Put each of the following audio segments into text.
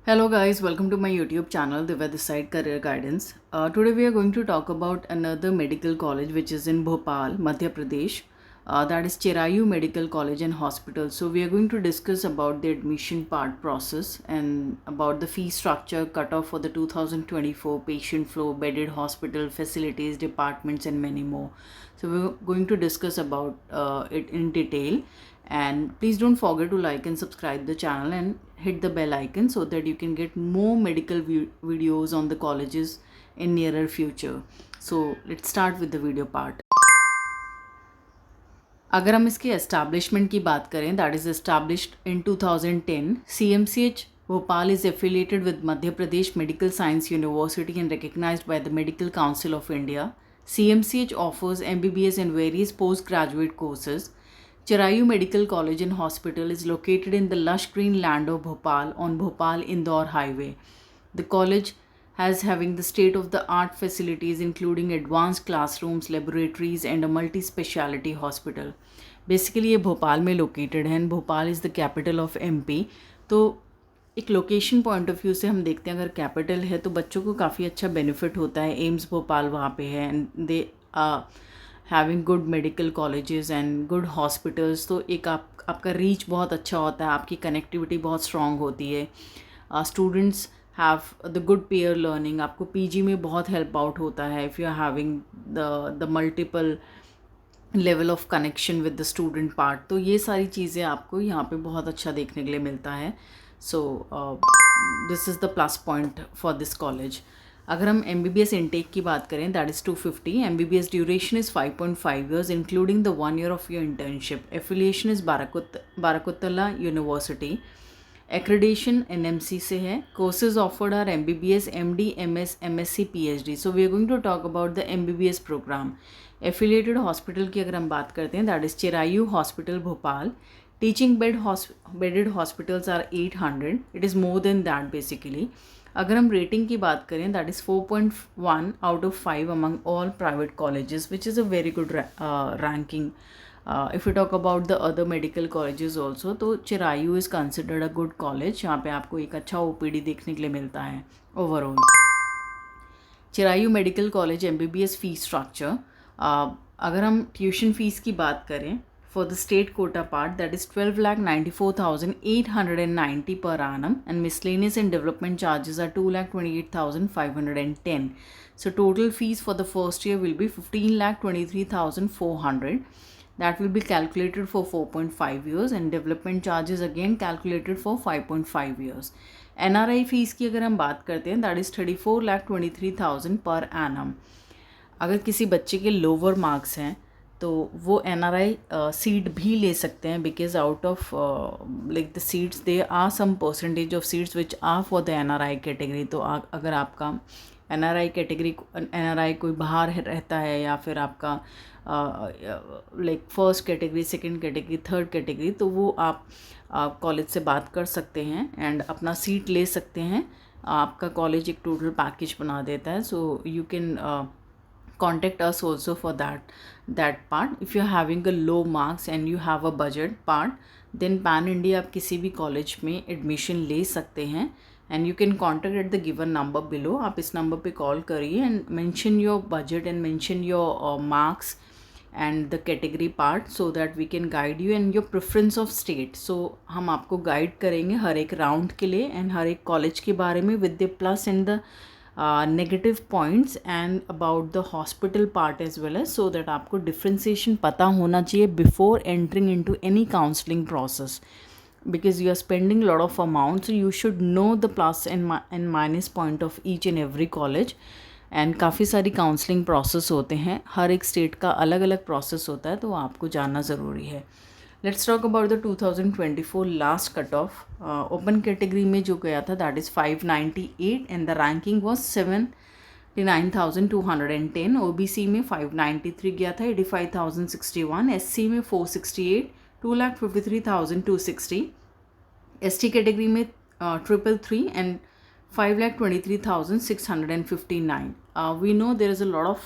Hello guys, welcome to my YouTube channel, The Weather Side Career Guidance. Today we are going to talk about another medical college which is in Bhopal, Madhya Pradesh. That is Chirayu Medical College and Hospital. So we are going to discuss about the admission part process and about the fee structure, cutoff for the 2024 patient flow, bedded hospital facilities, departments and many more. So we're going to discuss about it in detail, and please don't forget to like and subscribe the channel and hit the bell icon so that you can get more medical videos on the colleges in nearer future. So let's start with the video part. अगर हम इसके establishment की बात करें, that is established in 2010. CMCH Bhopal is affiliated with Madhya Pradesh Medical Science University and recognized by the Medical Council of India. CMCH offers MBBS and various postgraduate courses. Chirayu Medical College and Hospital is located in the lush green land of Bhopal on Bhopal-Indore highway. The college has having the state-of-the-art facilities including advanced classrooms, laboratories and a multi-speciality hospital. Basically ये भोपाल में located है and Bhopal is the capital of MP. तो एक location point of view से हम देखते हैं, अगर कैपिटल है तो बच्चों को काफ़ी अच्छा बेनिफिट होता है. एम्स भोपाल वहाँ पे है and they having good medical colleges and good hospitals. तो एक आपका रीच बहुत अच्छा होता है, आपकी कनेक्टिविटी बहुत स्ट्रॉन्ग होती है. Students have the good pair learning. आपको पीजी में बहुत हेल्प आउट होता है if you are having the multiple level of connection with the student part. तो ये सारी चीज़ें आपको यहाँ पे बहुत अच्छा देखने के लिए मिलता है. So this is the plus point for this college. अगर हम MBBS इनटेक की बात करें, that is 250. MBBS duration is 5.5 years including the 1 year of your internship. Affiliation is Barkatullah university. Accreditation NMC से है. Courses offered are MBBS, MD, MS, MSc, PhD. So we are going to talk about the MBBS program. Affiliated hospital की अगर हम बात करते हैं, that is Chirayu Hospital Bhopal. Teaching bedded hospitals are 800. It is more than that basically. अगर हम rating की बात करें, that is 4.1 out of 5 among all private colleges, which is a very good ranking. If we talk about the other medical colleges also, तो Chirayu is considered a good college. यहाँ पे आपको एक अच्छा OPD देखने के लिए मिलता है overall. Chirayu medical college MBBS fees structure. अगर हम ट्यूशन फ़ीस की बात करें for the state quota part, that is 12,94,890 per annum, and miscellaneous and development charges are 2,28,510. So total fees for the first year will be 15,23,400. That will be calculated for 4.5 years and development charges again calculated for 5.5 years. NRI fees की अगर हम बात करते हैं, that is 34,23,000 per annum. अगर किसी बच्चे के लोअर मार्क्स हैं तो वो NRI सीट भी ले सकते हैं, because out of like the seats they are some percentage of seats which are for the NRI category. तो अगर आपका NRI कोई बाहर रहता है या फिर आपका like first category, second category, third category, तो वो आप कॉलेज से बात कर सकते हैं एंड अपना सीट ले सकते हैं. आपका कॉलेज एक टोटल पैकेज बना देता है. So you can contact us also for that part. If you're having a low marks and you have a budget part, then pan India आप किसी भी कॉलेज में एडमिशन ले सकते हैं and you can contact at the given number below. आप इस number पे कॉल करिए and mention your budget and mention your marks and the category part so that we can guide you and your preference of state. So हम आपको guide करेंगे हर एक round के लिए एंड हर एक कॉलेज के बारे में with the plus and the negative points and about the hospital part as well as, so that आपको डिफ्रेंसिएशन पता होना चाहिए before entering into any counselling process, because you are spending a lot of amount, so you should know the plus and minus point of each and every college. And काफ़ी सारी counselling process होते हैं, हर एक state का अलग अलग process होता है, तो आपको जानना ज़रूरी है. Let's talk about the 2024 last cut off. Open category में जो गया था that is 598 and the ranking was 79,210. OBC में 593 गया था, 85,061. SC में 468, 2,53,260. ST कैटेगरी में 333 and 5,23,659. We know there is a lot of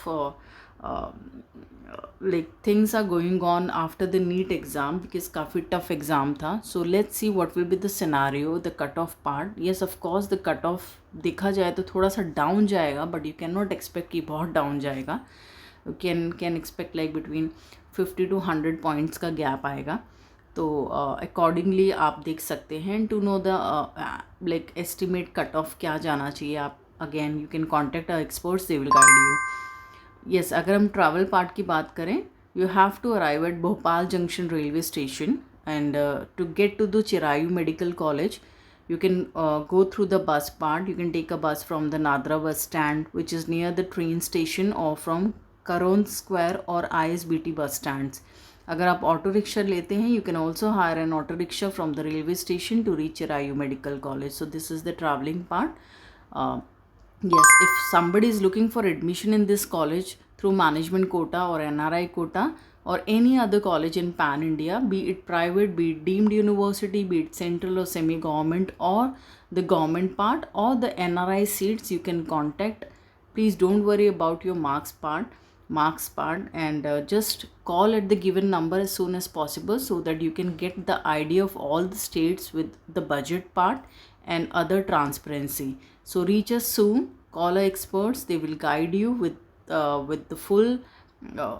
like things are going on after the NEET exam because काफ़ी tough exam था. So let's see what will be the scenario, the cutoff part. Yes, of course the cutoff देखा जाए तो थोड़ा सा down जाएगा, but you cannot expect कि बहुत down जाएगा. You can expect like between 50 to 100 points का gap आएगा. तो accordingly आप देख सकते हैं. To know the like estimate cutoff क्या जाना चाहिए, आप again you can contact our experts, they will guide you. Yes अगर हम ट्रैवल पार्ट की बात करें, you have to arrive at Bhopal junction railway station and to get to the Chirayu medical college you can go through the bus part. You can take a bus from the Nadra bus stand, which is near the train station, or from Karon Square or ISBT bus stands. अगर आप auto rickshaw लेते हैं, you can also hire an auto rickshaw from the railway station to reach Chirayu Medical College. So this is the traveling part. Yes, if somebody is looking for admission in this college through management quota or NRI quota or any other college in Pan India, be it private, be it deemed university, be it central or semi-government or the government part or the NRI seats, you can contact. Please don't worry about your marks part and just call at the given number as soon as possible so that you can get the idea of all the states with the budget part and other transparency. So reach us soon, call our experts, they will guide you with the full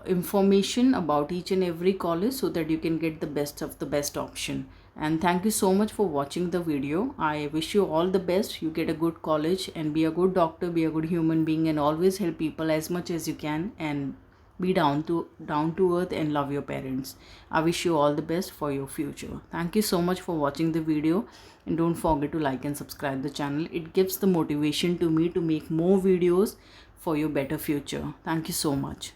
information about each and every college so that you can get the best of the best option. And thank you so much for watching the video. I wish you all the best. You get a good college and be a good doctor, be a good human being, and always help people as much as you can, and be down to earth and love your parents. I wish you all the best for your future. Thank you so much for watching the video, and don't forget to like and subscribe the channel. It gives the motivation to me to make more videos for your better future. Thank you so much.